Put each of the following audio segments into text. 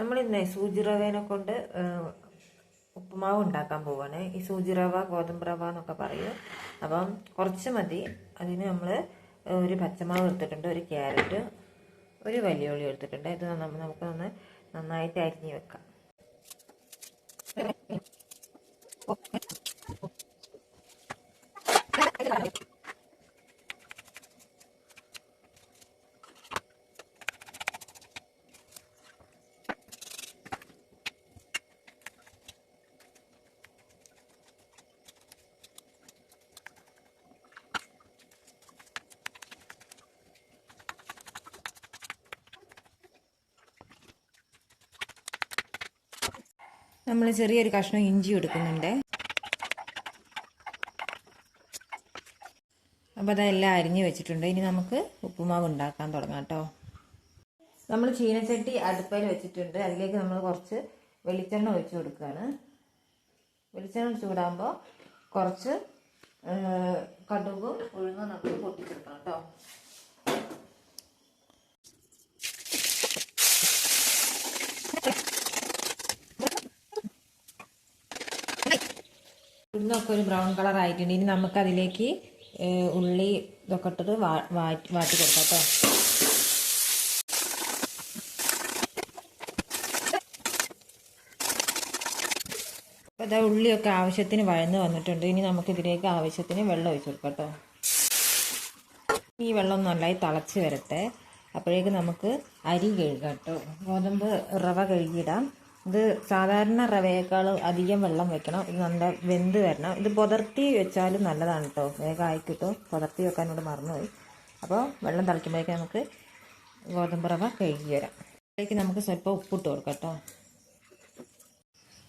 നമ്മൾ ഇന്ന് സൂചി റവേനെ കൊണ്ട് ഉപ്പുമാവ് ഉണ്ടാക്കാൻ പോവാണ്. ഈ സൂചി റവ ഗോതമ്പ് റവ എന്നൊക്കെ പറയും. അപ്പം കുറച്ച് മതി. അതിന് നമ്മൾ ഒരു പച്ചമാവ് എടുത്തിട്ടുണ്ട്, ഒരു ക്യാരറ്റ്, ഒരു വലിയ ഉള്ളി എടുത്തിട്ടുണ്ട്. ഇത് നമുക്ക് നന്നായിട്ട് അരിഞ്ഞ് വെക്കാം. നമ്മൾ ചെറിയൊരു കഷ്ണം ഇഞ്ചി എടുക്കുന്നുണ്ട്. അപ്പോൾ അതെല്ലാം അരിഞ്ഞ് വെച്ചിട്ടുണ്ട്. ഇനി നമുക്ക് ഉപ്പുമാവ് ഉണ്ടാക്കാൻ തുടങ്ങാം കേട്ടോ. നമ്മൾ ചീനച്ചട്ടി അടുപ്പയിൽ വെച്ചിട്ടുണ്ട്. അതിലേക്ക് നമ്മൾ കുറച്ച് വെളിച്ചെണ്ണ ഒഴിച്ച് കൊടുക്കുകയാണ്. വെളിച്ചെണ്ണ ചൂടാകുമ്പോൾ കുറച്ച് കടുകും ഉഴുന്നും നമുക്ക് പൊട്ടിച്ചെടുക്കണം കേട്ടോ. ഉഴുന്നൊക്കെ ഒരു ബ്രൗൺ കളർ ആയിട്ടുണ്ട്. ഇനി നമുക്കതിലേക്ക് ഉള്ളി ഇതൊക്കെ ഇട്ടിട്ട് വാട്ടി കൊടുക്കാം കേട്ടോ. അപ്പോൾ അതാ ഉള്ളിയൊക്കെ ആവശ്യത്തിന് വഴന്ന് വന്നിട്ടുണ്ട്. ഇനി നമുക്കിതിലേക്ക് ആവശ്യത്തിന് വെള്ളം ഒഴിച്ച് കൊടുക്കാം കേട്ടോ. ഈ വെള്ളം നന്നായി തിളച്ച് വരട്ടെ. അപ്പോഴേക്ക് നമുക്ക് അരി കഴുകാം കേട്ടോ. ഗോതമ്പ് റവ കഴുകിയിടാം. ഇത് സാധാരണ റവയേക്കാൾ അധികം വെള്ളം വെക്കണം. ഇത് നല്ല വെന്ത് വരണം. ഇത് പുതർത്തി വെച്ചാലും നല്ലതാണ് കേട്ടോ. വേഗം ആയിക്കിട്ടോ. പുതർത്തി വെക്കാനോട് മറന്നുപോയി. അപ്പോൾ വെള്ളം തിളയ്ക്കുമ്പോഴേക്ക് നമുക്ക് ഗോതമ്പ് റവ കഴുകി വരാം. അതിലേക്ക് നമുക്ക് സ്വല്പം ഉപ്പിട്ട് കൊടുക്കാം കേട്ടോ.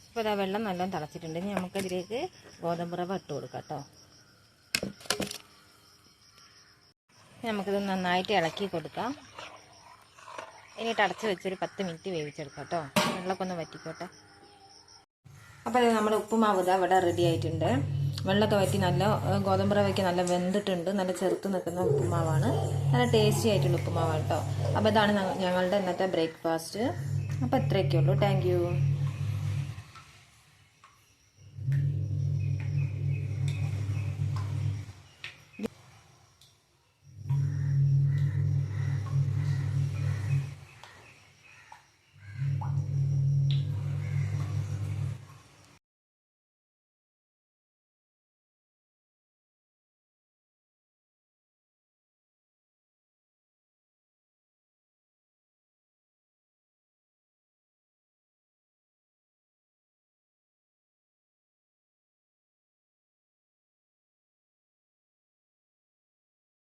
ഇപ്പോൾ ഇതാ വെള്ളം നല്ലോണം തിളച്ചിട്ടുണ്ട്. ഇനി നമുക്കതിലേക്ക് ഗോതമ്പ് റവ ഇട്ട് കൊടുക്കാം കേട്ടോ. നമുക്കിത് നന്നായിട്ട് ഇളക്കി കൊടുക്കാം. ഇനിയിട്ട് അടച്ച് വെച്ചൊരു 10 മിനിറ്റ് വേവിച്ചെടുക്കാം കേട്ടോ. വെള്ളമൊക്കെ ഒന്ന് വറ്റിക്കോട്ടെ. അപ്പോൾ അത് നമ്മുടെ ഉപ്പുമാവ് ഇതാ ഇവിടെ റെഡി ആയിട്ടുണ്ട്. വെള്ളമൊക്കെ വറ്റി നല്ല ഗോതമ്പ് റവയ്ക്ക് നല്ല വെന്തിട്ടുണ്ട്. നല്ല ചെറുത്ത് നിൽക്കുന്ന ഉപ്പുമാവാണ്. നല്ല ടേസ്റ്റി ആയിട്ടുള്ള ഉപ്പുമാവാണ് കേട്ടോ. അപ്പോൾ ഇതാണ് ഞങ്ങളുടെ ഇന്നത്തെ ബ്രേക്ക്ഫാസ്റ്റ്. അപ്പോൾ ഇത്രയൊക്കെ ഉള്ളൂ. Thank you.